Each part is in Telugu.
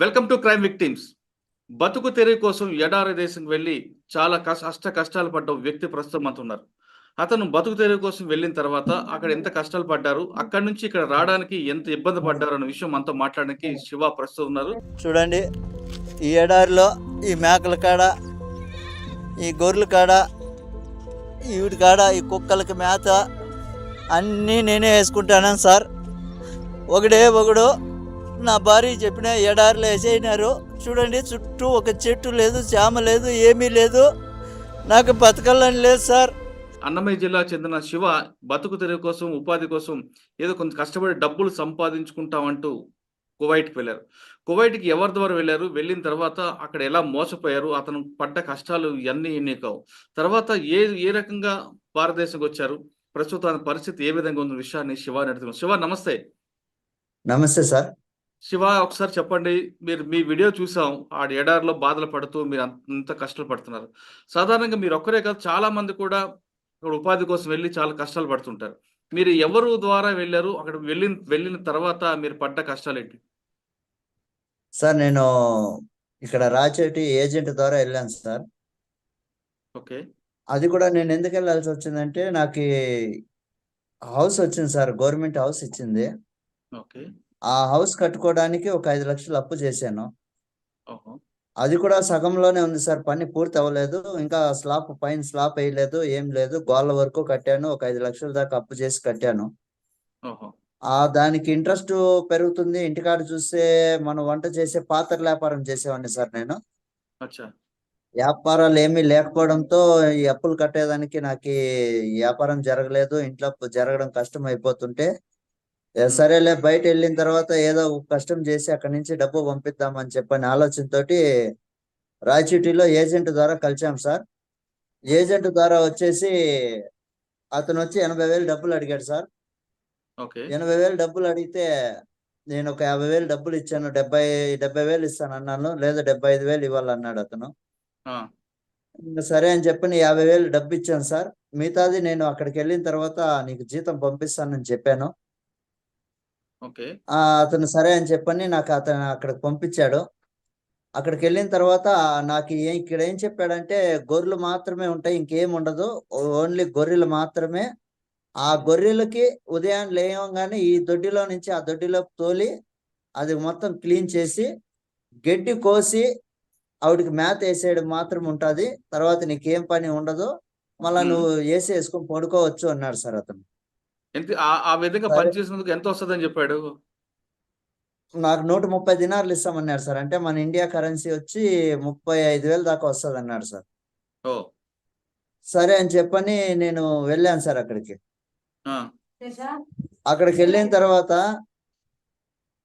Welcome to crime victims. బతుకు తెరువు కోసం ఎడారి దేశం వెళ్ళి చాలా కష్టాలు పడ్డ వ్యక్తి ప్రస్తుతం మనతో ఉన్నారు. అతను బతుకు తెరువు కోసం వెళ్ళిన తర్వాత అక్కడ ఎంత కష్టాలు పడ్డారు, అక్కడి నుంచి ఇక్కడ రావడానికి ఎంత ఇబ్బంది పడ్డారు అన్న విషయం మనతో మాట్లాడడానికి శివ ప్రస్తుతం ఉన్నారు. చూడండి, ఈ ఎడారిలో ఈ మేకల కాడ, ఈ గొర్రెల కాడ, వీటి కాడ, ఈ కుక్కలకి మేత అన్నీ నేనే వేసుకుంటాను సార్. ఒకడు నా భార్య చెప్పిన ఎడారిలో వేసేయినారు. చూడండి, చుట్టూ ఒక చెట్టు లేదు, చేమ లేదు, ఏమీ లేదు. నాకు బతకాలని లేదు సార్. అన్నమయ్య జిల్లా చెందిన శివ బతుకు తెరువు కోసం, ఉపాధి కోసం ఏదో కొంత కష్టపడి డబ్బులు సంపాదించుకుంటామంటూ కువైట్కి వెళ్ళారు. కువైట్కి ఎవరి ద్వారా వెళ్ళారు, వెళ్ళిన తర్వాత అక్కడ ఎలా మోసపోయారు, అతను పడ్డ కష్టాలు ఇవన్నీ ఎన్ని కావు. తర్వాత ఏ రకంగా భారతదేశంకి వచ్చారు, ప్రస్తుతం పరిస్థితి ఏ విధంగా ఉన్న విషయాన్ని శివ అడుగుతున్నాం. శివ నమస్తే. నమస్తే సార్. శివ, ఒకసారి చెప్పండి. మీ వీడియో చూసాం, ఆ ఎడారిలో బాధలు పడుతూ మీరు అంత కష్టాలు పడుతున్నారు. సాధారణంగా మీరు ఒక్కరే కాదు, చాలా మంది కూడా ఇక్కడ ఉపాధి కోసం వెళ్ళి చాలా కష్టాలు పడుతుంటారు. మీరు ఎవరు ద్వారా వెళ్ళారు, అక్కడ వెళ్ళిన తర్వాత మీరు పడ్డ కష్టాలు ఏంటి? సార్, నేను ఇక్కడ రాచేటి ఏజెంట్ ద్వారా వెళ్ళాను సార్. ఓకే. అది కూడా నేను ఎందుకు వెళ్ళాల్సి వచ్చిందంటే, నాకు హౌస్ వచ్చింది సార్, గవర్నమెంట్ హౌస్ ఇచ్చింది. ఓకే. ఆ హౌస్ కట్టుకోవడానికి ఒక 5 లక్షలు అప్పు చేశాను. ఓహో. అది కూడా సగంలోనే ఉంది సార్, పని పూర్తి అవ్వలేదు. ఇంకా పైన స్లాబ్ వేయలేదు, ఏం లేదు. గోళ్ళ వరకు కట్టాను, ఒక 5 లక్షల దాకా అప్పు చేసి కట్టాను. ఓహో. దానికి ఇంట్రెస్ట్ పెరుగుతుంది. ఇంటికాడ చూస్తే మనం వంట చేసే పాత్ర వ్యాపారం చేసేవాడిని సార్ నేను. అచ్చా. వ్యాపారాలు ఏమీ లేకపోవడంతో ఈ అప్పులు కట్టేదానికి నాకు వ్యాపారం జరగలేదు. ఇంట్లో జరగడం కష్టం అయిపోతుంటే, సరేలే బయట వెళ్ళిన తర్వాత ఏదో కష్టం చేసి అక్కడి నుంచి డబ్బు పంపిద్దామని చెప్పని ఆలోచనతోటి రాయచూటిలో ఏజెంట్ ద్వారా కలిసాం సార్. ఏజెంట్ ద్వారా వచ్చేసి అతను వచ్చి 80,000 డబ్బులు అడిగాడు సార్. 80,000 డబ్బులు అడిగితే నేను ఒక 50,000 డబ్బులు ఇచ్చాను. 70,000 ఇస్తాను అన్నాను. లేదా 75,000 ఇవ్వాలన్నాడు అతను. సరే అని చెప్పని 50,000 డబ్బు ఇచ్చాను సార్. మిగతాది నేను అక్కడికి వెళ్ళిన తర్వాత నీకు జీతం పంపిస్తానని చెప్పాను. అతను సరే అని చెప్పని అతను అక్కడికి పంపించాడు. అక్కడికి వెళ్ళిన తర్వాత నాకు ఇక్కడ ఏం చెప్పాడంటే, గొర్రెలు మాత్రమే ఉంటాయి, ఇంకేం ఉండదు, ఓన్లీ గొర్రెలు మాత్రమే. ఆ గొర్రెలకి ఉదయం లేవగానే ఈ దొడ్డిలో నుంచి ఆ దొడ్డిలోకి తోలి అది మొత్తం క్లీన్ చేసి గడ్డి కోసి ఆవిడికి మేత వేసేయడం మాత్రం ఉంటుంది. తర్వాత నీకేం పని ఉండదు, మళ్ళా నువ్వు వేసుకొని పడుకోవచ్చు అన్నాడు సార్ అతను. ఆ విధంగా పని చేసినందుకు ఎంత వస్తుందని చెప్పాడు? నాకు 130 దినార్లు ఇస్తామన్నాడు సార్. అంటే మన ఇండియా కరెన్సీ వచ్చి 35,000 దాకా వస్తుంది అన్నాడు సార్. సరే అని చెప్పని నేను వెళ్ళాను సార్ అక్కడికి. అక్కడికి వెళ్ళిన తర్వాత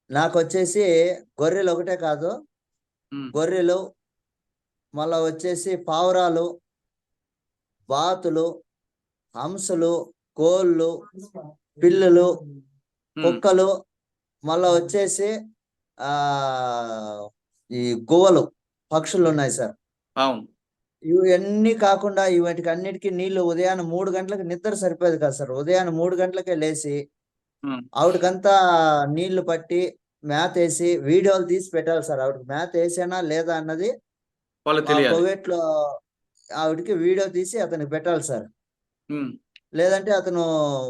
నాకు వచ్చేసి గొర్రెలు ఒకటే కాదు, గొర్రెలు, మళ్ళా వచ్చేసి పావురాలు, బాతులు, హంసలు, కోళ్ళు, పిల్లులు, కుక్కలు, మళ్ళా వచ్చేసి ఈ గువ్వలు, పక్షులు ఉన్నాయి సార్. ఇవన్నీ కాకుండా వీటికి అన్నిటికీ నీళ్లు ఉదయాన్నే 3 గంటలకు నిద్ర సరిపోయేది కాదు సార్. ఉదయాన్నే 3 గంటలకే లేచి ఆవిడకంతా నీళ్లు పట్టి మేత వేసి వీడియోలు తీసి పెట్టాలి సార్. ఆవిడకి మేత వేసానా లేదా అన్నది కోవిట్లో ఆవిడకి వీడియో తీసి అతనికి పెట్టాలి సార్. లేదంటే అతను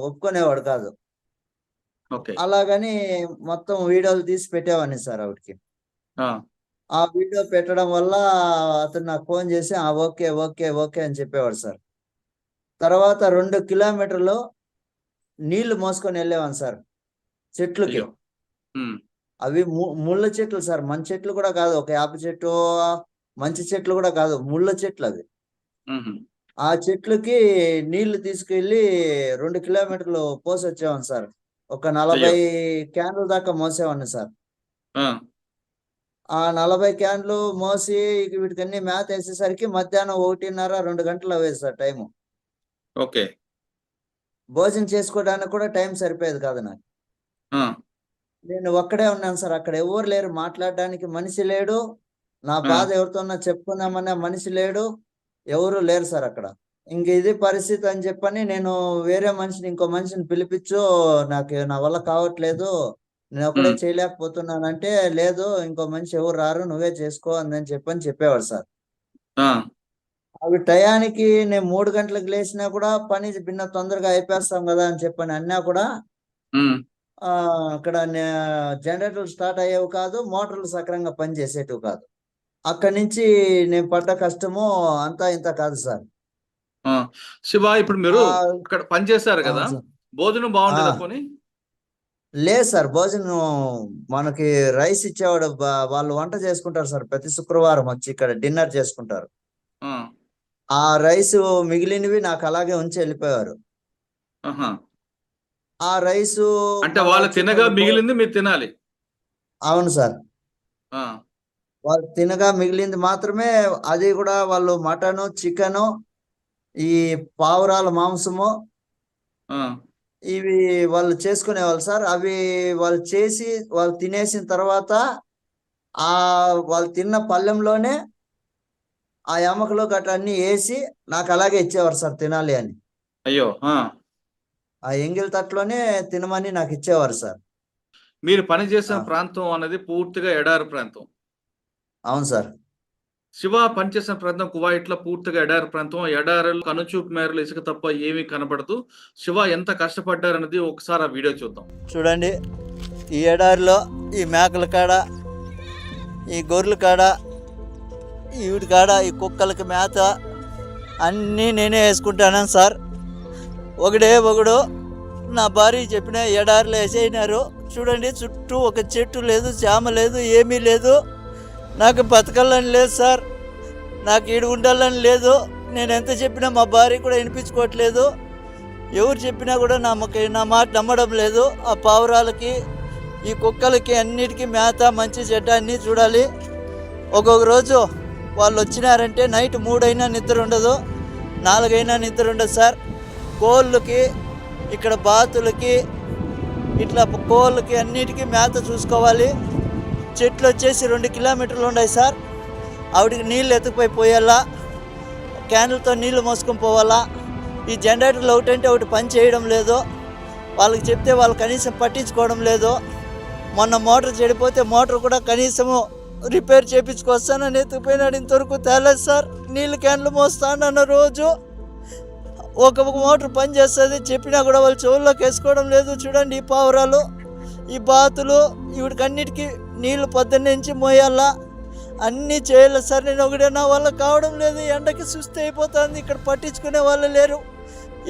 ఒప్పుకునేవాడు కాదు. అలాగని మొత్తం వీడియోలు తీసి పెట్టేవాడిని సార్ ఆవిడకి. ఆ వీడియో పెట్టడం వల్ల అతను నాకు ఫోన్ చేసి ఓకే ఓకే ఓకే అని చెప్పేవాడు సార్. తర్వాత 2 కిలోమీటర్లు నీళ్లు మోసుకొని వెళ్ళేవాను సార్ చెట్లకి. అవి ముళ్ళ చెట్లు సార్, మంచి చెట్లు కూడా కాదు, ఒక యాప చెట్టు, మంచి చెట్లు కూడా కాదు, ముళ్ళ చెట్లు అవి. ఆ చెట్లకి నీళ్లు తీసుకెళ్లి 2 కిలోమీటర్లు పోసి వచ్చేవాను సార్. ఒక 40 క్యాన్లు దాకా మోసేవాడిని సార్. ఆ 40 క్యాన్లు మోసి వీటికన్నీ మేత వేసేసరికి మధ్యాహ్నం 1:30-2 గంటలు అవ్వేది సార్ టైము. భోజనం చేసుకోవడానికి కూడా టైం సరిపోయేది కాదు నాకు. నేను ఒక్కడే ఉన్నాను సార్. అక్కడ ఎవరు లేరు, మాట్లాడడానికి మనిషి లేడు, నా బాధ ఎవరితోన్నా చెప్పుకుందామన్నా మనిషి లేడు, ఎవరు లేరు సార్ అక్కడ. ఇంక ఇది పరిస్థితి అని చెప్పని నేను వేరే మనిషిని, ఇంకో మనిషిని పిలిపించు, నా వల్ల కావట్లేదు, నేను ఒకడే చేయలేకపోతున్నానంటే, లేదు ఇంకో మనిషి ఎవరు రారు, నువ్వే చేసుకో అందని చెప్పేవాడు సార్. అవి టయానికి నేను 3 గంటలకు లేచినా కూడా పని భిన్న తొందరగా అయిపోస్తాం కదా అని చెప్పని అన్నా కూడా అక్కడ జనరేటర్లు స్టార్ట్ అయ్యేవి కాదు, మోటార్లు సక్రంగా పనిచేసేటివి కాదు. అక్కడి నుంచి నేను పడ్డ కష్టము అంతా ఇంత కాదు సార్. శివ, ఇప్పుడు మీరు ఇక్కడ పని చేశారు కదా, భోజనం బాగుండేదా పోనీ? లేదు సార్, భోజనం మనకి రైస్ ఇచ్చేవాడు, వాళ్ళు వంట చేసుకుంటారు సార్. ప్రతి శుక్రవారం వచ్చి ఇక్కడ డిన్నర్ చేసుకుంటారు. ఆ రైస్ మిగిలినవి నాకు అలాగే ఉంచి వెళ్ళిపోయారు. ఆ రైసు అంటే వాళ్ళు తినగా మిగిలింది మీరు తినాలి? అవును సార్, వాళ్ళు తినగా మిగిలింది మాత్రమే. అది కూడా వాళ్ళు మటను, చికెను, ఈ పావురాల మాంసము ఇవి వాళ్ళు చేసుకునేవాళ్ళు సార్. అవి వాళ్ళు చేసి వాళ్ళు తినేసిన తర్వాత వాళ్ళు తిన్న పళ్ళెంలోనే ఆ ఎముకలు గట్రా అన్ని వేసి నాకు అలాగే ఇచ్చేవారు సార్ తినాలి అని. అయ్యో! ఆ ఎంగిల్ తట్లోనే తినమని నాకు ఇచ్చేవారు సార్. మీరు పని చేసిన ప్రాంతం అనేది పూర్తిగా ఎడారి ప్రాంతం. అవును సార్. శివ పనిచేసిన ప్రాంతం కువైట్లో పూర్తిగా ఎడారి ప్రాంతం. ఎడారులు కనుచూపు మేరలు ఇసుక తప్ప ఏమీ కనపడదు. శివ ఎంత కష్టపడ్డారన్నది ఒకసారి ఆ వీడియో చూద్దాం. చూడండి, ఈ ఎడారిలో ఈ మేకల కాడ, ఈ గొర్రెల కాడ, వీటి కాడ, ఈ కుక్కలకి మేత అన్నీ నేనే వేసుకుంటాను సార్. ఒకడు నా భార్య చెప్పిన ఎడారిలో వేసేసినారు. చూడండి, చుట్టూ ఒక చెట్టు లేదు, జామ లేదు, ఏమీ లేదు. నాకు బతకాలని లేదు సార్, నాకు ఈడు ఉండాలని లేదు. నేను ఎంత చెప్పినా మా భార్య కూడా వినిపించుకోవట్లేదు. ఎవరు చెప్పినా కూడా నా మాట నమ్మడం లేదు. ఆ పావురాలకి, ఈ కుక్కలకి అన్నిటికీ మేత, మంచి చెడ్డ అన్నీ చూడాలి. ఒక్కొక్క రోజు వాళ్ళు వచ్చినారంటే నైట్ 3 అయినా నిద్ర ఉండదు, 4 అయినా నిద్ర ఉండదు సార్. కోళ్ళకి, ఇక్కడ బాతులకి, ఇట్లా కోళ్ళకి అన్నిటికీ మేత చూసుకోవాలి. చెట్లు వచ్చేసి 2 కిలోమీటర్లు ఉన్నాయి సార్. ఆవిడికి నీళ్ళు ఎత్తుకుపోయి పోయాలా, క్యాన్లతో నీళ్లు మోసుకొని పోవాలా. ఈ జనరేటర్లు ఒకటంటే ఒకటి పని చేయడం లేదు. వాళ్ళకి చెప్తే వాళ్ళు కనీసం పట్టించుకోవడం లేదు. మొన్న మోటార్ చెడిపోతే మోటార్ కూడా కనీసము రిపేర్ చేయించుకొస్తానని ఎత్తుకుపోయినాడు. ఇంతవరకు తేలేదు సార్. నీళ్ళు క్యాన్లు మోస్తానన్న రోజు ఒక మోటార్ పని చేస్తుంది చెప్పినా కూడా వాళ్ళు చెవుల్లోకి వేసుకోవడం లేదు. చూడండి, ఈ పావురాలు, ఈ బాతులు, వీడికి అన్నిటికీ నీళ్లు పొద్దున్నే నుంచి మోయాలా, అన్నీ చేయాలి సార్. నేను ఒకటే నా వల్ల కావడం లేదు. ఎండకి సుస్థి అయిపోతుంది. ఇక్కడ పట్టించుకునే వాళ్ళు లేరు.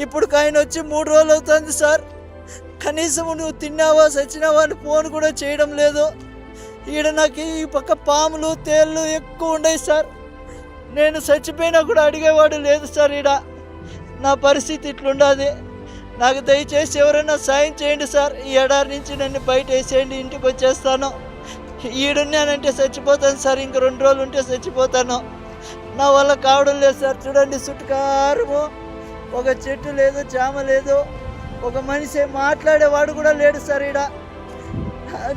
ఇప్పుడు ఆయన వచ్చి 3 రోజులు అవుతుంది సార్. కనీసం నువ్వు తిన్నావా చచ్చినావా అని ఫోన్ కూడా చేయడం లేదు. ఈడ నాకు ఈ పక్క పాములు, తేళ్ళు ఎక్కువ ఉన్నాయి సార్. నేను చచ్చిపోయినా కూడా అడిగేవాడు లేదు సార్. ఈడ నా పరిస్థితి ఇట్లుండదు. నాకు దయచేసి ఎవరైనా సాయం చేయండి సార్. ఈ ఎడారి నుంచి నన్ను బయట వేసేయండి, ఇంటికి వచ్చేస్తాను. ఈడున్నానంటే చచ్చిపోతాను సార్. ఇంక 2 రోజులు ఉంటే చచ్చిపోతాను. నా వల్ల కావడం లేదు సార్. చూడండి, చుట్టుకారము ఒక చెట్టు లేదు, జామ లేదు, ఒక మనిషి మాట్లాడేవాడు కూడా లేడు సార్. ఈడ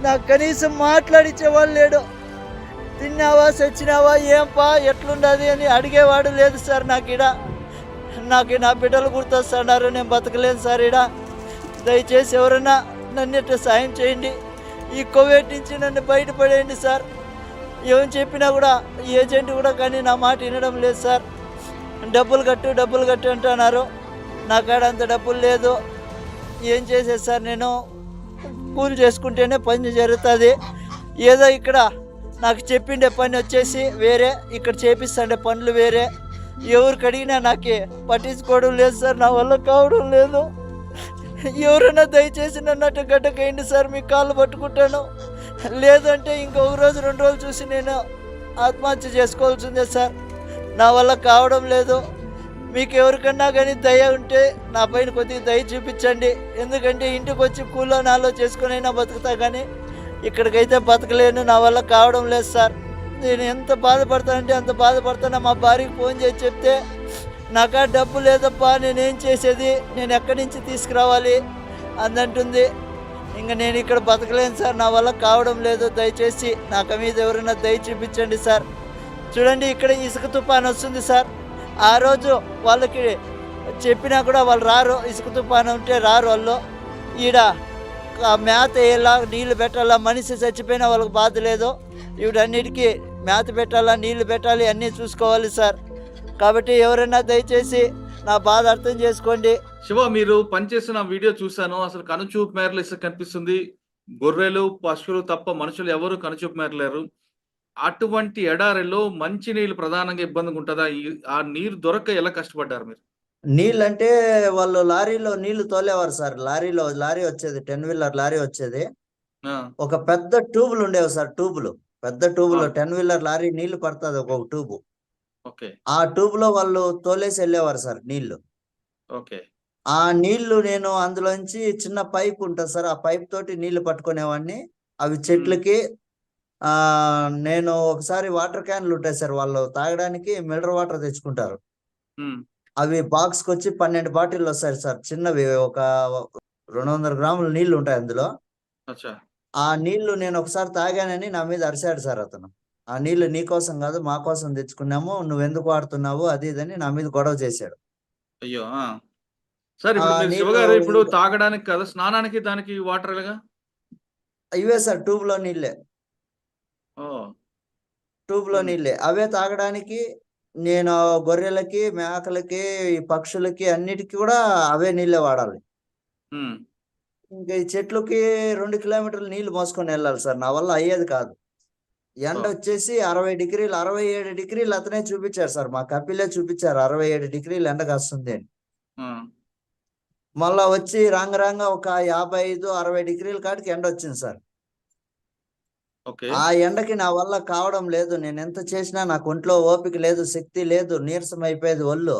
నాకు కనీసం మాట్లాడిచ్చేవాళ్ళు లేడు. తిన్నావా చచ్చినావా ఏంపా ఎట్లుండదు అని అడిగేవాడు లేదు సార్. నాకు నా బిడ్డలు గుర్తొస్తున్నారు. నేను బతకలేను సార్. ఈడ దయచేసి ఎవరైనా నన్ను సాయం చేయండి. ఈ కోవిడ్ నుంచి నన్ను బయటపడేయండి సార్. ఏం చెప్పినా కూడా ఏజెంట్ కూడా కానీ నా మాట వినడం లేదు సార్. డబ్బులు కట్టు అంటున్నారు. నా కాడ అంత డబ్బులు లేదు. ఏం చేసేది సార్? నేను కూలి చేసుకుంటేనే పని జరుగుతుంది. ఏదో ఇక్కడ నాకు చెప్పిండే పని వచ్చేసి వేరే, ఇక్కడ చేపిస్తుండే పనులు వేరే. ఎవరికి అడిగినా నాకే పట్టించుకోవడం లేదు సార్. నా వల్ల కావడం లేదు. ఎవరైనా దయచేసి నన్ను గడ్డకేయండి సార్. మీ కాళ్ళు పట్టుకుంటాను. లేదంటే ఇంకొక రోజు 2 రోజులు చూసి నేను ఆత్మహత్య చేసుకోవాల్సిందే సార్. నా వల్ల కావడం లేదు. మీకు ఎవరికన్నా కానీ దయ ఉంటే నా పైన కొద్దిగా దయ చూపించండి. ఎందుకంటే ఇంటికి వచ్చి కూలో నాలో చేసుకునైనా బతుకుతా, కానీ ఇక్కడికైతే బతకలేను. నా వల్ల కావడం లేదు సార్. నేను ఎంత బాధపడతానంటే అంత బాధపడతాను. మా భార్యకి ఫోన్ చేసి చెప్తే, నాకా డబ్బు లేదప్పా, నేనేం చేసేది, నేను ఎక్కడి నుంచి తీసుకురావాలి అందంటుంది. ఇంకా నేను ఇక్కడ బతకలేను సార్. నా వల్ల కావడం లేదు. దయచేసి నాకు మీద ఎవరైనా దయ చూపించండి సార్. చూడండి, ఇక్కడ ఇసుక తుఫాను వస్తుంది సార్. ఆ రోజు వాళ్ళకి చెప్పినా కూడా వాళ్ళు రారు. ఇసుక తుఫాను ఉంటే రారు వాళ్ళు. ఈడ ఆ మేత వేయాలా, నీళ్లు పెట్టాలా, మనిషి చచ్చిపోయినా వాళ్ళకి బాధ లేదు. వీటన్నిటికీ మేత పెట్టాలా, నీళ్లు పెట్టాలి, అన్నీ చూసుకోవాలి సార్. కాబట్టి ఎవరైనా దయచేసి నా బాధ అర్థం చేసుకోండి. శివ, మీరు పనిచేసిన వీడియో చూశాను. అసలు కనుచూపు మేరలు ఇసుక కనిపిస్తుంది. గొర్రెలు, పశువులు తప్ప మనుషులు ఎవరు కనుచూపు మేరలేరు. అటువంటి ఎడారిలో మంచి నీళ్ళు ప్రధానంగా ఇబ్బందిగా ఉంటదా? ఆ నీరు దొరక్క ఎలా కష్టపడ్డారు మీరు? నీళ్ళంటే వాళ్ళు లారీలో నీళ్లు తోలేవారు సార్. లారీ వచ్చేది, 10 వీలర్ లారీ వచ్చేది. ఆ! ఒక పెద్ద ట్యూబులు ఉండేవి సార్. పెద్ద ట్యూబులో అవును. 10 వీలర్ లారీ నీళ్లు పడుతుంది ఒక్కొక్క ట్యూబు. ఓకే. ఆ ట్యూబ్‌లో వాళ్ళు తోలేసి వెళ్ళేవారు సార్ నీళ్లు. ఓకే. ఆ నీళ్లు నేను అందులోంచి చిన్న పైప్ ఉంటది సార్. ఆ పైప్ తోటి నీళ్లు పట్టుకునేవాడిని. అవి హ్మ్. చెట్లకి నేను ఒకసారి వాటర్ క్యాన్‌లు ఉంటాయి సార్. వాళ్ళు తాగడానికి మినరల్ వాటర్ తెచ్చుకుంటారు. హ్మ్. అవి బాక్స్‌కొచ్చి 12 బాటిల్లు వస్తాయి సార్. చిన్నవి ఒక 200 గ్రాముల నీళ్లు ఉంటాయి అందులో. అచ్చా! ఆ నీళ్లు నేను ఒకసారి తాగానని నా మీద అరిసాడు సార్ అతను. ఆ నీళ్లు నీ కోసం కాదు, మా కోసం తెచ్చుకున్నాము. నువ్వెందుకు వాడుతున్నావు? అది ఇదని నా మీద గొడవ చేశాడు. అయ్యో! ఆ! సార్, ఆ ఇప్పుడు మీరు నీళ్లు శివగారు ఇప్పుడు ఇంక తాగడానికి కాదు, స్నానానికి దానికి వాటర్ ఎలాగా? ఇవే సార్, ట్యూబ్‌లో నీళ్ళే. ఓహ్! ట్యూబ్‌లో హ్మ్. నీళ్ళే. అవే తాగడానికి నేను గొర్రెలకి, మేకలకి, ఈ పక్షులకి అన్నిటికి కూడా అవే నీళ్ళే వాడాలి. హ్మ్. ఇంక ఈ చెట్లుకి 2 కిలోమీటర్లు నీళ్లు మోసుకొనెళ్ళాలి సార్. నా వల్ల అయ్యేది కాదు. ఓహ్! ఎండొచ్చేసి 60 డిగ్రీలు, 67 డిగ్రీలు అతనే చూపిచ్చారు సార్. మా కపిలే చూపిచ్చారు 67 డిగ్రీలు ఎండ కాస్తుంది అని. ఆ! మళ్ళా వచ్చి రాంగ ఒక 55, 60 డిగ్రీల కాటికి ఎండొచ్చింది సార్. ఓకే. ఆ ఎండకి నా వల్ల కావడం లేదు. నేనెంత చేసినా నాకు ఒంట్లో ఓపిక లేదు, శక్తి లేదు. నీరసం అయిపోయేది ఒళ్ళు.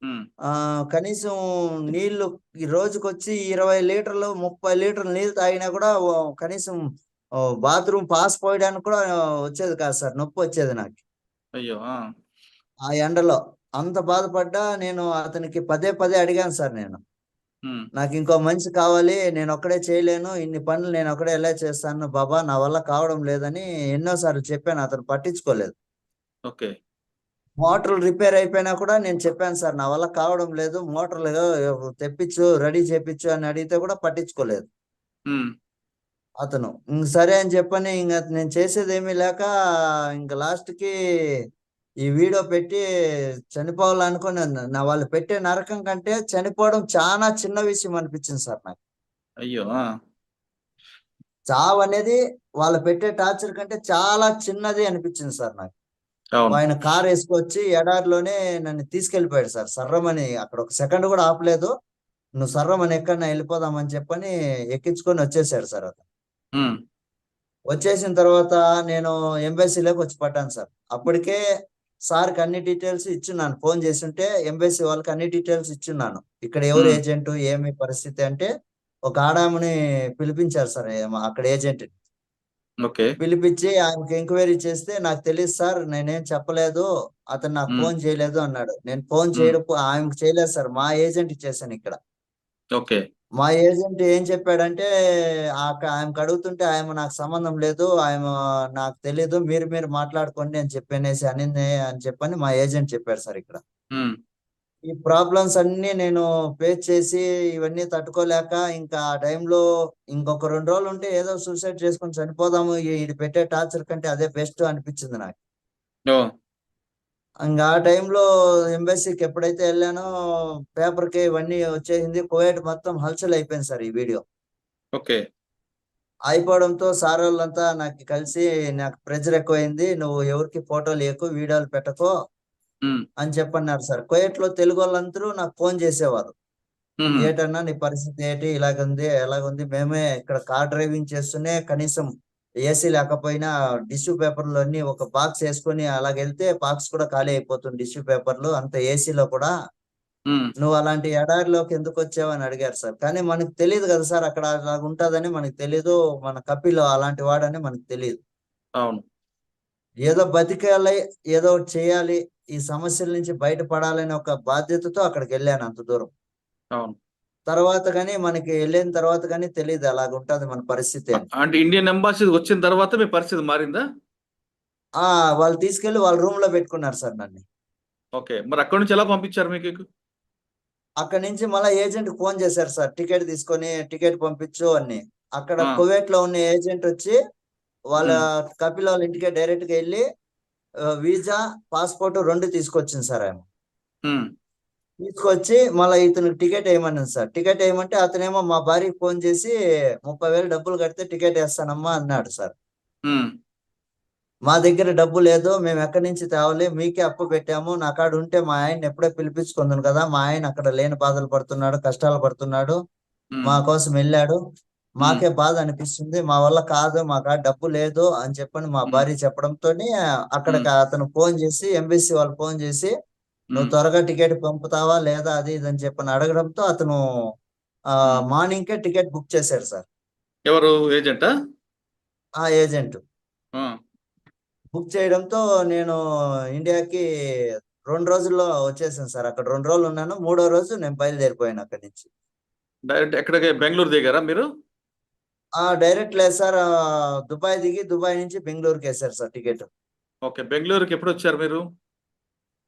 హ్మ్. కనీసం నీళ్లు ఈ రోజుకొచ్చి 20 లీటర్లు, 30 లీటర్లు నీళ్ళు తాగినా కూడా కనీసం బాత్రూమ్ పాస్ పోయడానికి కూడా వచ్చేది కాదు సార్. నొప్పొచ్చేది నాకు. అయ్యో! ఆ! ఆ ఎండలో. అంత బాధపడ్డా నేను అతనికి పదే పదే అడిగాను సార్ నేను. హ్మ్. నాకింకో మనిషి కావాలి. నేనొక్కడే చేయలేను. ఇన్ని పనులు నేనొక్కడే ఎలా చేస్తాను బాబా! నా వల్ల కావడం లేదని ఎన్నో సార్లు చెప్పాను. అతను పట్టించుకోలేదు. ఓకే. మోటార్లు రిపేర్ అయిపోయినా కూడా నేను చెప్పాను సార్. నా వల్ల కావడం లేదు. మోటార్లు తెప్పించు, రెడీ చేపిచ్చు అని అడిగితే కూడా పట్టించుకోలేదు హ్మ్. అతను. ఇంక సరే అని చెప్పని ఇంగ నేను చేసేదేమీ లేక ఇంక లాస్ట్‌కి ఈ వీడియో పెట్టి చనిపోవాలనుకున్నాను. వాళ్ళు పెట్టే నరకం కంటే చనిపోవడం చానా చిన్న విషయం అనిపించింది సార్ నాకు. అయ్యో! ఆ! చావనేది వాళ్ళు పెట్టే టార్చర్ కంటే చాలా చిన్నది అనిపించింది సార్ నాకు. అవును. ఆయన కారేసుకొచ్చి ఎడారిలోనే నన్ను తీసుకెళ్ళిపోయాడు సార్. సర్రమని అక్కడ ఒక సెకండ్ కూడా ఆపలేదు. "నువ్వు సర్రమని ఎక్కన్నా ఎళ్ళిపోదాం" అని చెప్పని ఎక్కించుకొని వచ్చేసాడు సార్ అతను. హ్మ్. వచ్చేసిన తర్వాత నేను ఎంబసీలోకి వచ్చి పడ్డాను సార్. అప్పటికే సార్‌కి అన్ని డీటెయిల్స్ ఇచ్చున్నాను. ఫోను చేసుంటే ఎంబసీ వాళ్ళకి అన్ని డీటెయిల్స్ ఇచ్చున్నాను. ఇక్కడ ఎవరు హ్మ్. ఏజెంటు, ఏమి పరిస్థితి అంటే ఒక ఆడామెని పిలిపించారు సార్ అక్కడ ఏజెంట్‌ని. ఓకే. పిలిపిచ్చి ఆమెకి ఎంక్వైరీ చేస్తే, "నాకు తెలీదు సార్. నేనేం చెప్పలేదు. అతను నాకు హ్మ్. ఫోను చేయలేదు" అన్నాడు. నేను ఫోను హ్మ్. చేయడం ఆమెకి చేయలేదు సార్. మా ఏజెంట్‌కి చేశానిక్కడ. ఓకే. మా ఏజెంట్ ఏం చెప్పాడంటే, ఆమెకడుగుతుంటే, "ఆమె నాకు సంబంధం లేదు. నాకు తెలీదు. మీరు మాట్లాడుకోండి" అని చెప్పనేసి అనింది అని చెప్పని మా ఏజెంట్ చెప్పాడు సార్ ఇక్కడ. హ్మ్. ఈ ప్రాబ్లమ్స్ అన్నీ నేను ఫేస్ చేసి, ఇవన్నీ తట్టుకోలేక ఇంకా ఆ టైంలో ఇంకొక 2 రోజులుంటే ఏదో సూసైడ్ చేసుకొని చనిపోదాము. ఈడు పెట్టే టార్చర్ కంటే అదే బెస్ట్ అనిపిచ్చింది నాకు. ఓహ్! ఆ టైంలో ఎంబసీకి ఎప్పుడైతే ఎళ్ళానో పేపర్‌కి ఇవన్నీ వచ్చేసింది. కువైట్ మొత్తం హల్చల్ అయిపోయింది సార్ ఈ వీడియో. ఓకే. అయిపోవడంతో సారోళ్ళంతా నాకు కలిసి, "నాకు ప్రెషర్ ఎక్కువైంది. నువ్వు ఎవరికీ ఫోటోలియకు, వీడియోలు పెట్టకు" హ్మ్. అని చెప్పన్నారు సార్. కువైట్‌లో తెలుగోళ్ళందరూ నాకు ఫోను చేసేవారు. హుహు. "ఏటన్నా నీ పరిస్థితి ఏంటి? ఇలాగుంది, ఎలాగుంది?" మేమే ఇక్కడ కార్ డ్రైవింగ్ చేస్తూనే కనీసం ఏసీ లేకపోయినా టిష్యూ పేపర్‌లు అన్నీ ఒక బాక్స్ యేసుకొని అలాగెళ్తే బాక్స్ కూడా ఖాళీ అయిపోతుంది టిష్యూ పేపర్‌లు. అంత ఏసీలో కూడా. హ్మ్. "నువ్వు అలాంటి ఎడారిలోకి ఎందుకొచ్చావు?" అని అడిగారు సార్. కానీ మనకు తెలీదు గదా సార్! అక్కడ అలాగుంటదని మనకు తెలీదు. మన కపిల్ అలాంటి వాడని మనకు తెలీదు. అవును. ఏదో బతికాలి, ఏదో ఒకటి చేయాలి, ఈ సమస్యల నుంచి బయటపడాలనే ఒక బాధ్యతతో అక్కడికెళ్ళాను అంత దూరం. అవును. తర్వాత గాని మనకి ఎళ్ళిన తర్వాత గాని తెలీదు అలాగుంటది మన పరిస్థితి అని. అంటే ఇండియన్ ఎంబాసీ వచ్చిన తర్వాత మీ పరిస్థితి మారిందా? ఆ! వాళ్ళు తీసుకెళ్ళి వాళ్ళ రూమ్‌లో పెట్టుకున్నారు సార్ నన్ను. ఓకే. మరి అక్కడి నుంచి ఎలా పంపించారు మీకు? అక్కడి నుంచి మళ్ళీ ఏజెంట్ ఫోన్ చేశారు సార్, టికెట్ తీసుకొని టికెట్ పంపించు అని. అక్కడ ఆ, కువైట్ లో ఉన్న ఏజెంట్ వచ్చి వాళ్ళ ఉమ్, కపిల్ వాళ్ళ ఇంటికే డైరెక్ట్ గా వెళ్ళి వీసా పాస్పోర్ట్ 2 తీసుకొచ్చింది సార్ ఆయన. ఉమ్, తీసుకొచ్చి మళ్ళీ ఇతనికి టికెట్ వేయమన్నాను సార్. టికెట్ వేయమంటే అతనేమో మా భార్యకి ఫోన్ చేసి 30,000 డబ్బులు కడితే టికెట్ వేస్తానమ్మా అన్నాడు సార్. ఉమ్, మా దగ్గర డబ్బు లేదు, మేము ఎక్కడి నుంచి తేవాలి, మీకే అప్పు పెట్టాము, నా కాడ ఉంటే మా ఆయన ఎప్పుడో పిలిపించుకుందాను కదా, మా ఆయన అక్కడ లేని బాధలు పడుతున్నాడు, కష్టాలు పడుతున్నాడు, ఉమ్, మా కోసం వెళ్ళాడు, ఉమ్, మాకే బాధ అనిపిస్తుంది, మా వల్ల కాదు, మా కాడ డబ్బు లేదు అని చెప్పని మా ఉమ్, భార్య చెప్పడంతోనే ఉమ్, అక్కడికి అతను ఫోన్ చేసి, ఎంబీసీ వాళ్ళు ఫోన్ చేసి నువ్వు ఉమ్, త్వరగా టికెట్ పంపుతావా లేదా అది ఇది అని చెప్పని అడగడంతో అతను ఉమ్. మార్నింగ్ కే టికెట్ బుక్ చేశాడు సార్. ఎవరు ఏజెంటా? ఆ ఏజెంట్ ఆ, బుక్ చేయడంతో నేను ఇండియాకి 2 రోజుల్లో వచ్చేసాను సార్. అక్కడ 2 రోజులు ఉన్నాను, 3వ రోజు నేను బయలుదేరిపోయాను అక్కడి నుంచి. డైరెక్ట్ ఎక్కడికి బెంగళూరు దిగారా మీరు? డైరెక్ట్ లేదు సార్, దుబాయ్ దిగి దుబాయ్ నుంచి బెంగళూరుకి వేశారు సార్ టికెట్. ఓకే, బెంగళూరుకి ఎప్పుడు వచ్చారు మీరు?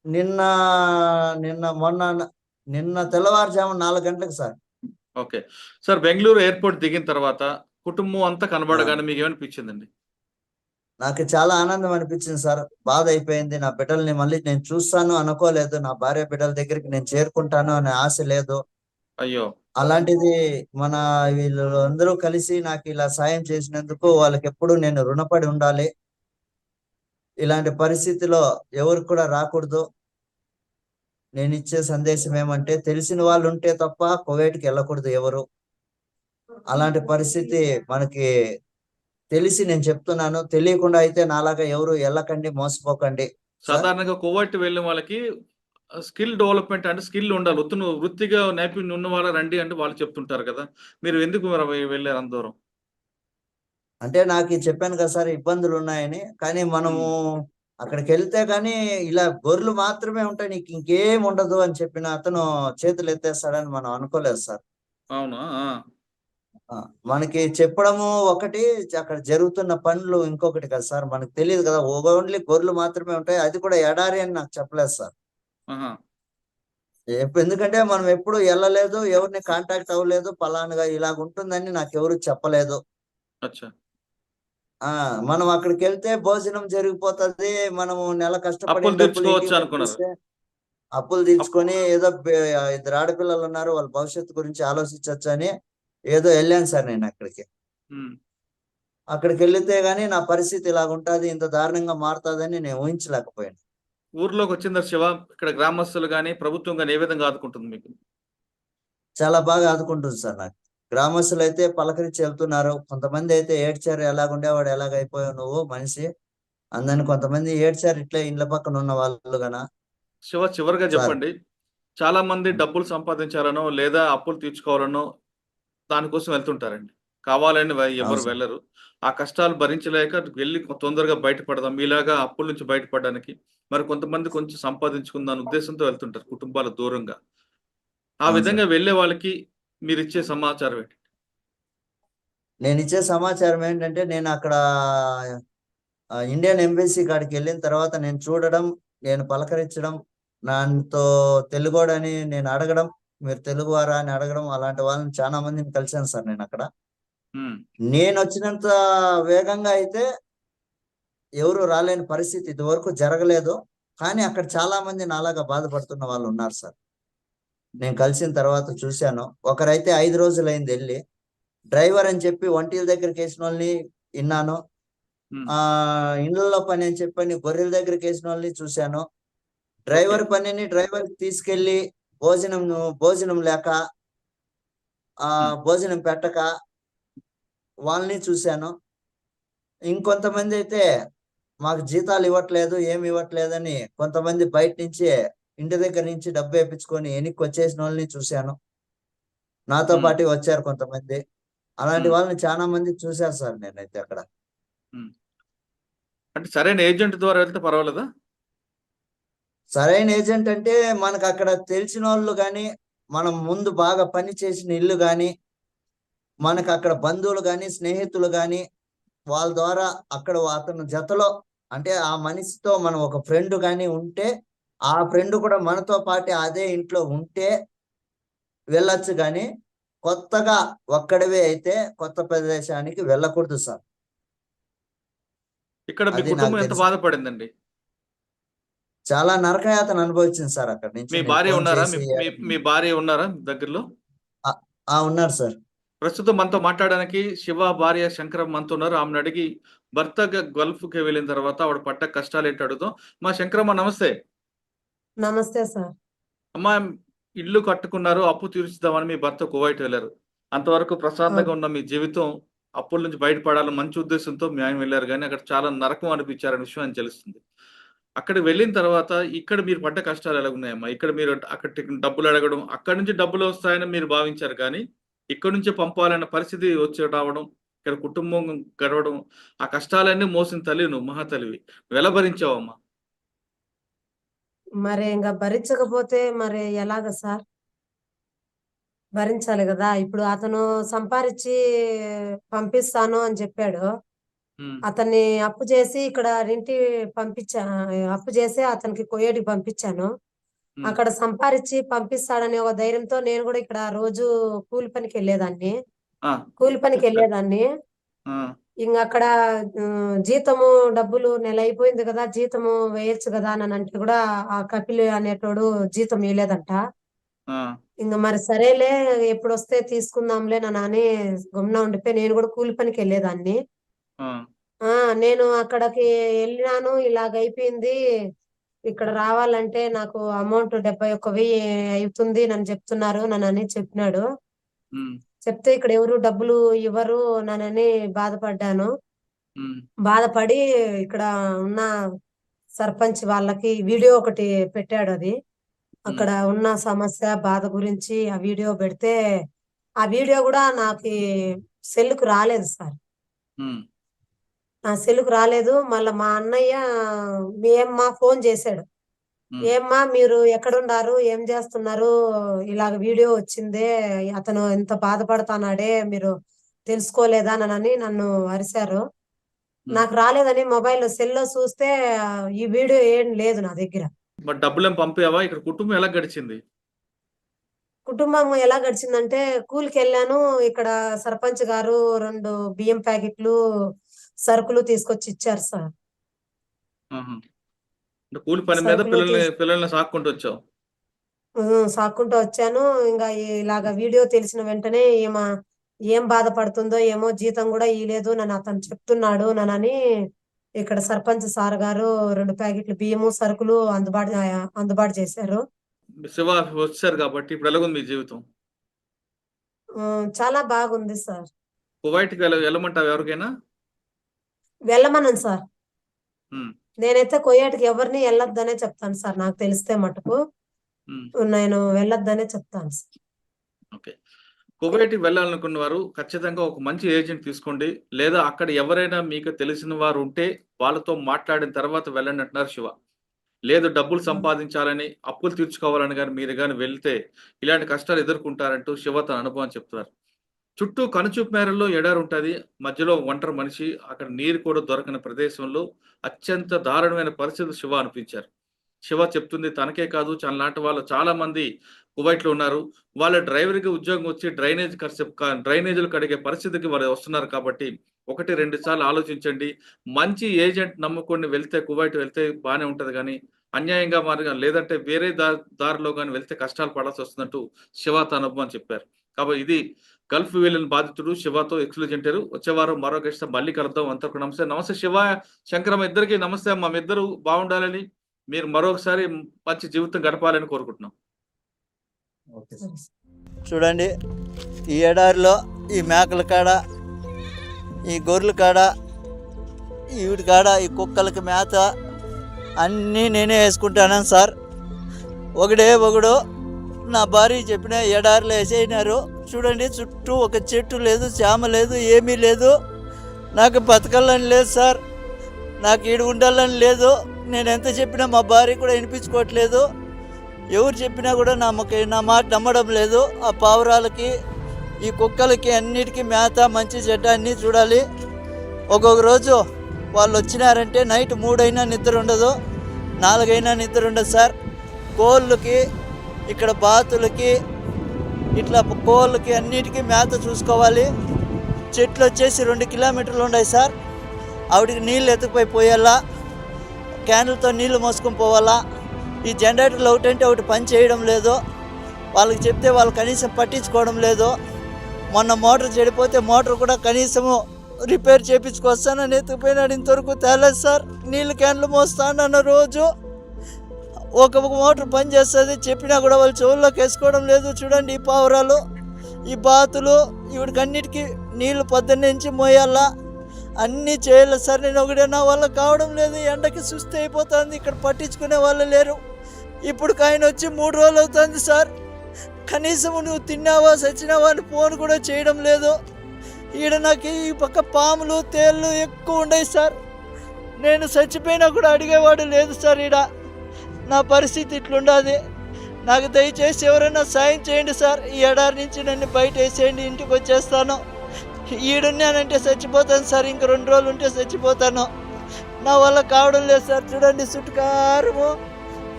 నిన్న నిన్న మొన్న నిన్న తెల్లవారుజాము 4 గంటలకు sir. Okay sir, Bengaluru airport దిగిన తర్వాత కుటుంబం అంతా ఆ, కనబడగానే మీకు ఏమనిపించిందండి? నాకు చాలా ఆనందం అనిపించింది సార్. బాధ అయిపోయింది, నా బిడ్డల్ని మళ్ళీ నేను చూస్తాను అనుకోలేదు, నా భార్య బిడ్డల దగ్గరికి నేను చేరుకుంటాను అనే ఆశ లేదు. అయ్యో. అలాంటిది మన వీళ్ళు అందరూ కలిసి నాకు ఇలా సాయం చేసినందుకు వాళ్ళకి ఎప్పుడు నేను రుణపడి ఉండాలి. ఇలాంటి పరిస్థితిలో ఎవరికి కూడా రాకూడదు. నేను ఇచ్చే సందేశం ఏమంటే, తెలిసిన వాళ్ళు ఉంటే తప్ప కువైట్కి వెళ్ళకూడదు ఎవరు. అలాంటి పరిస్థితి మనకి తెలిసి నేను చెప్తున్నాను, తెలియకుండా అయితే నాలాగా ఎవరు వెళ్ళకండి, మోసపోకండి సార్. సాధారణంగా కువైట్ వెళ్ళిన వాళ్ళకి స్కిల్ డెవలప్మెంట్ అంటే స్కిల్ ఉండాలి. నువ్వు వృత్తిగా నైపుణ్యం ఉన్న వాళ్ళ రండి అంటే వాళ్ళు చెప్తుంటారు కదా. మీరు ఎందుకు మరి వెళ్ళారు అంత దూరం? అంటే నాకు చెప్పాను కదా సార్, ఇబ్బందులు ఉన్నాయని. కానీ మనము ఉమ్, అక్కడికి వెళ్తే గానీ ఇలా గొర్రెలు మాత్రమే ఉంటాయి, నీకు ఇంకేం ఉండదు అని చెప్పిన అతను చేతులు ఎత్తేస్తాడని మనం అనుకోలేదు సార్. అవునా? ఆ, ఆ, మనకి చెప్పడము ఒకటి, అక్కడ జరుగుతున్న పనులు ఇంకొకటి కదా సార్. మనకు తెలియదు కదా, ఓన్లీ గొర్రెలు మాత్రమే ఉంటాయి, అది కూడా ఎడారి అని నాకు చెప్పలేదు సార్. ఆహా, ఎందుకంటే మనం ఎప్పుడు వెళ్ళలేదు, ఎవరిని కాంటాక్ట్ అవ్వలేదు, పలానుగా ఇలాగ ఉంటుందని నాకు ఎవరు చెప్పలేదు. అచ్చా. ఆ మనం అక్కడికి వెళ్తే భోజనం జరిగిపోతుంది, మనము నెల కష్టపడిన అప్పులు డబ్బులు తీర్చుకోవచ్చు ఇంటికి అనుకున్నారు. పంపిస్తే అప్పులు అప్- తీర్చుకొని ఏదో 2 ఆడపిల్లలు ఉన్నారు, వాళ్ళ భవిష్యత్తు గురించి ఆలోచించవచ్చు అని ఏదో వెళ్ళాను సార్ నేను అక్కడికి. ఉమ్. అక్కడికి వెళితే గానీ నా పరిస్థితి ఇలాగ ఉంటది, ఇంత దారుణంగా మారుతుందని నేను ఊహించలేకపోయాను. ఊర్లోకి వచ్చిన శివ, ఇక్కడ గ్రామస్తులు కానీ ప్రభుత్వం కానీ ఏ విధంగా ఆదుకుంటుంది మీకు? చాలా బాగా ఆదుకుంటుంది సార్ నాకు. గ్రామస్తులు అయితే పలకరించి వెళ్తున్నారు, కొంతమంది అయితే ఏడ్చారు, ఎలాగుండేవాడు ఎలాగైపోయావు నువ్వు మనిషి అందని ఉమ్. కొంతమంది ఏడ్చారు, ఇట్లా ఇండ్ల పక్కన ఉన్న వాళ్ళు గన శివ, చివరిగా సార్. చెప్పండి. చాలా మంది డబ్బులు సంపాదించాలనో లేదా అప్పులు తీర్చుకోవాలనో దానికోసం వెళ్తుంటారండి. కావాలని అవును ఎవరు సార్. వెళ్ళరు. ఆ కష్టాలు భరించలేక వెళ్ళి తొందరగా బయటపడదాం, మీలాగా అప్పుల నుంచి బయటపడడానికి. మరి కొంతమంది కొంచెం సంపాదించుకుందాం అనే ఉద్దేశంతో వెళ్తుంటారు కుటుంబాల దూరంగా. ఆ అవును సార్. విధంగా వెళ్ళే వాళ్ళకి మీరిచ్చే సమాచారం ఏంటి? నేను ఇచ్చే సమాచారం ఏంటంటే, నేను అక్కడ ఇండియన్ ఎంబసీ కాడికి వెళ్ళిన తర్వాత నేను చూడడం, నేను పలకరించడం, నాతో తెలుగోడని నేను అడగడం, మీరు తెలుగువారా అని అడగడం, అలాంటి వాళ్ళని చాలా మందిని కలిశాను సార్ నేను అక్కడ. హ్మ్. నేను వచ్చినంత వేగంగా అయితే ఎవరు రాలేని పరిస్థితి ఇదివరకు జరగలేదు. కానీ అక్కడ చాలా మంది నాలాగా బాధపడుతున్న వాళ్ళు ఉన్నారు సార్. నేను కలిసిన తర్వాత చూశాను. ఒకరైతే 5 రోజులైంది వెళ్ళి, డ్రైవర్ అని చెప్పి ఒంటీల దగ్గరికి వేసిన వాళ్ళని విన్నాను. హ్మ్. ఇండ్లలో పని అని చెప్పని గొర్రెల దగ్గరికి వేసిన వాళ్ళని చూశాను. ఓకే. డ్రైవర్ పనిని డ్రైవర్ తీసుకెళ్లి భోజనం భోజనం లేక హ్మ్. భోజనం పెట్టక వాళ్ళని చూశాను. ఇంకొంతమంది అయితే మాకు జీతాలు ఇవ్వట్లేదు, ఏమి ఇవ్వట్లేదని కొంతమంది బయట నుంచి ఇంటి దగ్గర నుంచి డబ్బు వేయించుకొని వెనక్కి వచ్చేసిన వాళ్ళని చూశాను. నాతో హ్మ్. పాటు వచ్చారు కొంతమంది. అలాంటి హ్మ్. వాళ్ళని చాలా మంది చూశాను సార్ నేనైతే అక్కడ. హ్మ్. అంటే సరైన ఏజెంట్ ద్వారా వెళ్తే పర్వాలేదా? సరైన ఏజెంట్ అంటే మనకు అక్కడ తెలిసిన వాళ్ళు కానీ, మనం ముందు బాగా పని చేసిన ఇల్లు కానీ, మనకు అక్కడ బంధువులు కానీ, స్నేహితులు కానీ, వాళ్ళ ద్వారా అక్కడ అతను జతలో, అంటే ఆ మనిషితో మనం ఒక ఫ్రెండ్ కానీ ఉంటే, ఆ ఫ్రెండ్ కూడా మనతో పాటే అదే ఇంట్లో ఉంటే వెళ్ళొచ్చు కానీ కొత్తగా ఒక్కడివే అయితే కొత్త ప్రదేశానికి వెళ్ళకూడదు సార్. ఇక్కడ మీ అది నాకు కుటుంబం ఎంత తెలుసు. బాధపడిందండి? చాలా నరకయాతన అనుభవించింది సార్ అక్కడ నుంచి. మీ నేను భార్య ఫోన్ ఉన్నారా? మీ చేసి మీ మీ భార్య ఉన్నారా దగ్గరలో? ఉన్నారు సార్. ప్రస్తుతం మనతో మాట్లాడడానికి శివ భార్య శంకరం మనతో ఉన్నారు. ఆమెను అడిగి భర్త గల్ఫ్‌కి వెళ్ళిన తర్వాత ఆవిడ పడ్డ కష్టాలేంటో అడుగుదాం. మా శంకరమ్మ నమస్తే. నమస్తే సార్. అమ్మా, ఇల్లు కట్టుకున్నారు. అప్పు తీర్చుదామని మీ భర్త కువైట్ వెళ్లారు. అంతవరకు ప్రశాంతంగా ఉన్న మీ జీవితం అప్పుల నుంచి బయటపడాలని మంచి ఉద్దేశంతో మీ ఆయన వెళ్లారు గానీ, అక్కడ చాలా నరకం అనిపించారనే విషయం ఆయనకు తెలుస్తుంది. అక్కడికి వెళ్ళిన తర్వాత ఇక్కడ మీరు పడ్డ కష్టాలు ఎలాగున్నాయమ్మా? ఇక్కడ మీరు అక్కడ డబ్బులు అడగడం, అక్కడి నుంచి డబ్బులు వస్తాయని మీరు భావించారు కానీ, ఇక్కడి నుంచే పంపాలన్న పరిస్థితి వచ్చి రావడం, ఇక్కడ కుటుంబం గడవడం, ఆ కష్టాలన్నీ మోసిన తల్లి నువ్వు, మహాతల్లివి. నువ్వెలా భరించావమ్మా? మరి ఇంక భరించకపోతే మరి ఎలాగ సార్? భరించాలి గదా! ఇప్పుడు అతను సంపారిచ్చి పంపిస్తాను అని చెప్పాడు. హ్మ్. అతన్ని అప్పు చేసి ఇక్కడ అప్పు చేసి అతనికి కువైట్‌కి పంపించాను. హ్మ్. అక్కడ సంపారిచ్చి పంపిస్తాడనే ఒక ధైర్యంతో నేను గూడా ఇక్కడ రోజు కూలి పనికెళ్ళేదాన్ని. ఆ! కూలి పనికెళ్ళేదాన్ని. ఆ! ఇంగక్కడ జీతము డబ్బులు నెల అయిపోయింది గదా! జీతము వేయొచ్చు గదా! అంటే గూడా ఆ కపిల్ అనేటోడు జీతం ఇయలేదంట. ఆ! ఇంగ మరి సరేలే ఎప్పుడొస్తే తీసుకుందాంలే అని గమ్మున ఉండిపోయి నేను గూడా కూలి పనికెళ్ళేదాన్ని. ఆ! ఆ! నేను అక్కడికి ఎళ్ళినాను. ఇలాగయిపోయింది. ఇక్కడ రావాలంటే నాకు అమౌంట్ 71,000 అయితుంది నని చెప్తున్నారు ననని చెప్పినాడు. హ్మ్. చెప్తే ఇక్కడ ఎవరు డబ్బులు ఇవ్వరు ననని బాధపడ్డాను. హ్మ్. బాధపడి ఇక్కడ ఉన్న సర్పంచ్ వాళ్ళకి వీడియో ఒకటి పెట్టాడది. హ్మ్. అక్కడ ఉన్న సమస్య, బాధ గురించి ఆ వీడియో పెడితే, ఆ వీడియో గూడా నాకీ సెల్లుకి రాలేదు సార్. హ్మ్. నా సెల్లుకి రాలేదు. మళ్ళా మా అన్నయ్య ఏమ్మా ఫోను జేశాడు. హ్మ్. ఏమ్మా మీరు ఎక్కడుండారు? ఏం జేస్తున్నారు? ఇలాగ వీడియో వచ్చిందే. అతను ఇంత బాధపడతన్నాడే మీరు తెలుసుకోలేదా? నన్ను అరిసారు. హ్మ్. నాకు రాలేదని సెల్‌లో చూస్తే ఈ వీడియో ఏం లేదు నా దగ్గర. మరి డబ్బులేం పంపావా? ఇక్కడ కుటుంబం ఎలా గడిచింది? కుటుంబం ఎలా గడిచిందంటే కూలికెళ్ళాను. ఇక్కడ సర్పంచ్ గారు 2 బియ్యం ప్యాకెట్లు, సరుకులు తీసుకొచ్చి ఇచ్చారు సార్. ఆహా! అంటే కూలి పని మీద సరుకులు పిల్లల్ని పిల్లల్ని సాక్కుంటూ వచ్చావు. సాక్కుంటూ వచ్చాను. ఇంగ ఇలాగ వీడియో తెలిసిన వెంటనే ఏం బాధపడుతుందో ఏమో జీతం గూడా ఇయలేదు అతను చెప్తున్నాడు ఇక్కడ సర్పంచ్ సార్ గారు 2 ప్యాకెట్లు బియ్యము, సరుకులు అందుబాటు చేశారు. శివ వచ్చేసారు కాబట్టి ఇప్పుడు ఎలాగుంది మీ జీవితం? చాలా బాగుంది సార్. కువైట్‌కి వెళ్ళమంటావా ఎవరికైనా? వెళ్ళమనను సార్. హ్మ్. నేనైతే కువైట్‌కి ఎవరిని ఎళ్ళొద్దనే చెప్తాను సార్ నాకు తెలిస్తే మటుకు. హ్మ్. నేను వెళ్ళొద్దనే చెప్తాను సార్. ఓకే. కువైట్‌కి వెళ్ళాలనుకున్న వారు ఖచ్చితంగా ఒక మంచి ఏజెంట్ తీసుకోండి. లేదా అక్కడ ఎవరైనా మీకు తెలిసిన వారు ఉంటే వాళ్ళతో మాట్లాడిన తర్వాత వెళ్ళండి అంటున్నారు శివ. లేదు డబ్బులు హ్మ్. సంపాదించాలని, అప్పులు తీర్చుకోవాలని గాని మీరు గాని వెళ్తే ఇలాంటి కష్టాలు ఎదుర్కొంటారంటూ శివ తన అనుభవం చెప్తున్నారు. చుట్టూ కనుచూపు మేరలో ఎడారుంటది. మధ్యలో ఒంటరి మనిషి. అక్కడ నీరు కూడా దొరకని ప్రదేశంలో అత్యంత దారుణమైన పరిస్థితులు శివ అనిపించారు. శివ చెప్తుంది తనకే కాదు తనలాంటి వాళ్ళు చాలా మంది కువైట్‌లో ఉన్నారు. వాళ్ళ డ్రైవర్‌గా ఉద్యోగం వచ్చి డ్రైనేజీలు కడిగే పరిస్థితికి వాళ్ళు వస్తున్నారు కాబట్టి 1, 2 సార్లు ఆలోచించండి. మంచి ఏజెంట్ నమ్ముకొని వెళ్తే కువైట్ వెళ్తే బానే ఉంటది గానీ, అన్యాయంగా లేదంటే వేరే దారిలో గాని వెళ్తే కష్టాలు పడాల్సొస్తుందంటూ శివ తన అనుభవం చెప్పారు. కాబట్టి ఇది గల్ఫ్ వెళ్ళిన బాధితుడు శివతో ఎక్స్‌క్లూజివ్. వచ్చే వారం మరో గెస్ట్‌తో మళ్ళీ కలుద్దాం. అంతవరకు నమస్తే. నమస్తే శివ, శంకరమ్మ ఇద్దరికీ నమస్తే అమ్మ. మీ ఇద్దరు బాగుండాలని, మీరు మరొకసారి మంచి జీవితం గడపాలని కోరుకుంటున్నాం. ఓకే సరే సార్. సార్. చూడండి, ఈ ఎడారిలో ఈ మేకల కాడ, ఈ గొర్రెల కాడ, వీటి కాడ, ఈ కుక్కలకి మేత అన్నీ నేనే వేసుకుంటాను సార్. ఒకడు నా భార్య చెప్పిన ఎడారిలో వేసేసినారు. చూడండి, చుట్టూ ఒక చెట్టు లేదు, చేమ లేదు, ఏమీ లేదు. నాకు బతకాలని లేదు సార్. నాకు ఈడు ఉండాలని లేదు. నేను ఎంత చెప్పినా మా భార్య కూడా వినిపించుకోవట్లేదు. ఎవరు చెప్పినా కూడా నా మాట నమ్మడం లేదు. ఆ పావురాలకి, ఈ కుక్కలకి అన్నిటికీ మేత, మంచి చెడ్డ అన్నీ చూడాలి. ఒక్కొక్క రోజు వాళ్ళు వచ్చినారంటే నైట్ 3 అయినా నిద్ర ఉండదు, 4 అయినా నిద్ర ఉండదు సార్. కోళ్ళకి, ఇక్కడ బాతులకి, ఇట్లా కోళ్ళకి అన్నిటికీ మేత చూసుకోవాలి. చెట్లు వచ్చేసి 2 కిలోమీటర్లు ఉన్నాయి సార్. ఆవిడకి నీళ్ళు ఎత్తుకుపోయి పోయాలా, క్యాన్లతో నీళ్లు మోసుకొని పోవాలా. ఈ జనరేటర్లు ఒకటంటే ఒకటి పని చేయడం లేదు. వాళ్ళకి చెప్తే వాళ్ళు కనీసం పట్టించుకోవడం లేదు. మొన్న మోటార్ చెడిపోతే మోటార్ కూడా కనీసము రిపేర్ చేయించుకొస్తానని ఎత్తుకుపోయినాడు. ఇంతవరకు తేలేదు సార్. నీళ్ళు క్యాన్లు మోస్తానన్న రోజు ఒక మోటార్ పని చేస్తుంది, చెప్పినా కూడా వాళ్ళు చెవుల్లోకి వేసుకోవడం లేదు. చూడండి ఈ పావురాలు, ఈ బాతులు, ఇవిడికి అన్నిటికీ నీళ్లు పొద్దున్నే నుంచి మోయాలా, అన్నీ చేయాలి సార్. నేను ఒకటే నా వల్ల కావడం లేదు. ఎండకి సుస్థి అయిపోతుంది. ఇక్కడ పట్టించుకునే వాళ్ళు లేరు. ఇప్పుడు ఆయన వచ్చి 3 రోజులు అవుతుంది సార్. కనీసం నువ్వు తిన్నావా చచ్చినావా అని ఫోన్ కూడా చేయడం లేదు. ఈడ నాకు ఈ పక్క పాములు తేళ్ళు ఎక్కువ ఉన్నాయి సార్. నేను చచ్చిపోయినా కూడా అడిగేవాడు లేదు సార్. ఈడ నా పరిస్థితి ఇట్లుండదు. నాకు దయచేసి ఎవరైనా సాయం చేయండి సార్. ఈ ఎడారి నుంచి నన్ను బయట వేసేయండి, ఇంటికి వచ్చేస్తాను. ఈడున్నానంటే చచ్చిపోతాను సార్. ఇంక 2 రోజులు ఉంటే చచ్చిపోతాను. నా వల్ల కావడం లేదు సార్. చూడండి చుట్టుకారము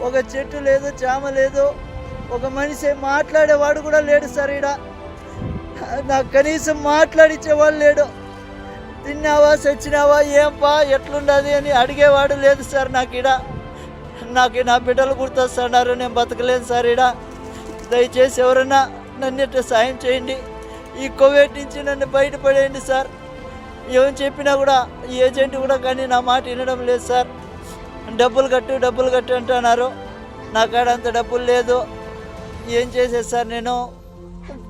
ఒక చెట్టు లేదు, చామ లేదు, ఒక మనిషి మాట్లాడేవాడు కూడా లేడు సార్. ఈడ నాకు కనీసం మాట్లాడిచ్చేవాడు లేడు. తిన్నావా చచ్చినావా ఏంపా ఎట్లుండదు అని అడిగేవాడు లేదు సార్. నాకు నా బిడ్డలు గుర్తొస్తున్నారు. నేను బతకలేను సార్. ఈడ దయచేసి ఎవరైనా నన్ను సాయం చేయండి. ఈ కోవిడ్ నుంచి నన్ను బయటపడేయండి సార్. ఏం చెప్పినా కూడా ఈ ఏజెంట్ కూడా కానీ నా మాట వినడం లేదు సార్. డబ్బులు కట్టు అంటున్నారు. నా కాడ అంత డబ్బులు లేదు. ఏం చేసేది సార్? నేను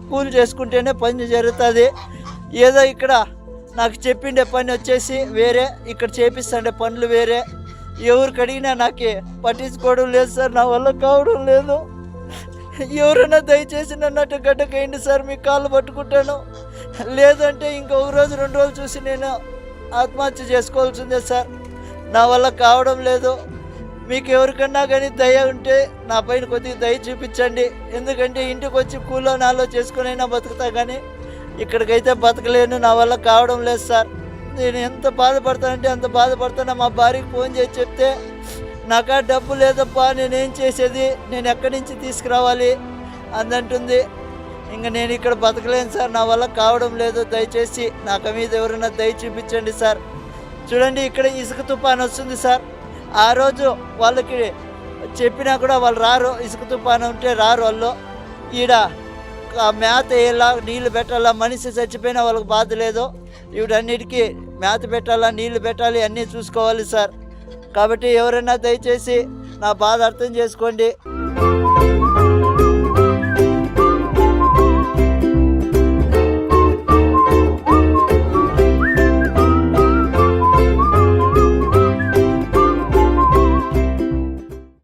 కూలి చేసుకుంటేనే పని జరుగుతుంది. ఏదో ఇక్కడ నాకు చెప్పిండే పని వచ్చేసి వేరే, ఇక్కడ చేపిస్తుండే పనులు వేరే. ఎవరికి అడిగినా నాకే పట్టించుకోవడం లేదు సార్. నా వల్ల కావడం లేదు. ఎవరైనా దయచేసి నన్ను అటు గడ్డకేయండి సార్. మీ కాళ్ళు పట్టుకుంటాను. లేదంటే ఇంకొక రోజు 2 రోజులు చూసి నేను ఆత్మహత్య చేసుకోవాల్సిందే సార్. నా వల్ల కావడం లేదు. మీకు ఎవరికన్నా కానీ దయ ఉంటే నా పైన కొద్దిగా దయ చూపించండి. ఎందుకంటే ఇంటికి వచ్చి కూలో నాలో చేసుకునైనా బతుకుతా, కానీ ఇక్కడికైతే బతకలేను. నా వల్ల కావడం లేదు సార్. నేను ఎంత బాధపడతానంటే అంత బాధపడతాను. మా భార్యకి ఫోన్ చేసి చెప్తే నాకా డబ్బు లేదప్పా, నేనేం చేసేది, నేను ఎక్కడి నుంచి తీసుకురావాలి అందంటుంది. ఇంకా నేను ఇక్కడ బతకలేను సార్. నా వల్ల కావడం లేదు. దయచేసి నాకు మీద ఎవరైనా దయ చూపించండి సార్. చూడండి ఇక్కడ ఇసుక తుఫాను వస్తుంది సార్. ఆ రోజు వాళ్ళకి చెప్పినా కూడా వాళ్ళు రారు. ఇసుక తుఫాను ఉంటే రారు వాళ్ళు. ఈడ మేత వేయాలా, నీళ్లు పెట్టాలా. మనిషి చచ్చిపోయినా వాళ్ళకి బాధ లేదు. వీటన్నిటికీ మేత పెట్టాలా, నీళ్లు పెట్టాలి, అన్నీ చూసుకోవాలి సార్. కాబట్టి ఎవరైనా దయచేసి నా బాధ అర్థం చేసుకోండి.